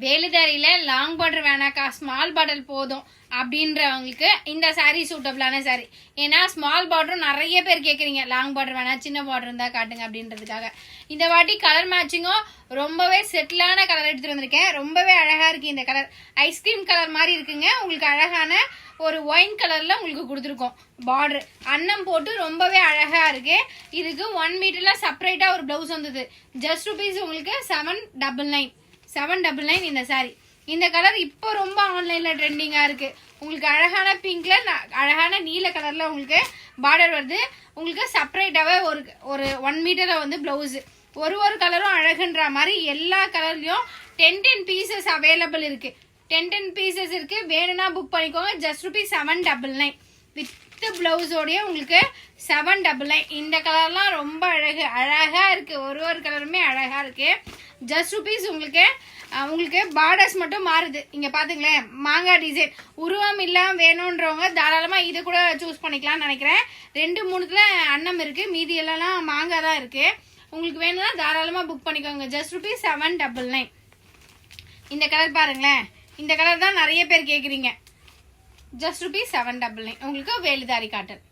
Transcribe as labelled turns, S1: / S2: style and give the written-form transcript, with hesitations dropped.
S1: வேலுதாரியில long border வேணாக்கா small border போதும் அப்படின்றவங்களுக்கு இந்த சாரீ சூட்டபிளான சாரீ. ஏன்னா ஸ்மால் பார்டரும் நிறைய பேர் கேட்குறீங்க, லாங் பார்டர் வேணா சின்ன பார்டர் இருந்தால் காட்டுங்க அப்படின்றதுக்காக. இந்த வாட்டி கலர் மேட்சிங்கும் ரொம்பவே செட்டிலான கலர் எடுத்துட்டு வந்திருக்கேன். ரொம்பவே அழகா இருக்கு இந்த கலர். ஐஸ்கிரீம் கலர் மாதிரி இருக்குங்க. உங்களுக்கு அழகான ஒரு ஒயின் கலர்ல உங்களுக்கு கொடுத்துருக்கோம். பார்டர் அன்னம் போட்டு ரொம்பவே அழகா இருக்கு. இதுக்கு 1 மீட்டர்ல செப்பரேட்டா ஒரு பிளவுஸ் வந்தது. ஜஸ்ட் ருபீஸ் உங்களுக்கு 799 இந்த சாரி. இந்த கலர் இப்போ ரொம்ப ஆன்லைன்ல ட்ரெண்டிங்கா இருக்கு. உங்களுக்கு அழகான பிங்க்ல அழகான நீல கலர்ல உங்களுக்கு பார்டர் வருது. உங்களுக்கு செப்பரேட்டாவே ஒரு 1 மீட்டர்ல வந்து பிளவுஸ். ஒரு கலரும் அழகுன்ற மாதிரி எல்லா கலர்லயும் 10 பீசஸ் அவைலபிள் இருக்கு. 10 பீசஸ் இருக்கு. வேணும்னா புக் பண்ணிக்கோங்க. ஜஸ்ட் ருபீஸ் 799 வித் பிளவுஸோடய உங்களுக்கு 799. இந்த கலர்லாம் ரொம்ப அழகா இருக்கு. ஒரு கலருமே அழகா இருக்கு. ஜஸ்ட் ருபீஸ் உங்களுக்கு பார்டர்ஸ் மட்டும் மாறுது. இங்க பாத்துங்களேன், மாங்காய் டிசைன் உருவம் இல்லாம வேணும்ன்றவங்க தாராளமா இது கூட சூஸ் பண்ணிக்கலாம்னு நினைக்கிறேன். 2-3த்துல அன்னம் இருக்கு, மீதி எல்லாம் மாங்காய் தான் இருக்கு. உங்களுக்கு வேணும்னா தாராளமா புக் பண்ணிக்கோங்க. Just rupees 799. இந்த கலர் பாருங்களேன், இந்த கலர் தான் நிறைய பேர் கேக்குறீங்க. ஜஸ்ட் ருபீஸ் 799 உங்களுக்கு வேலுதாரி காட்டன்.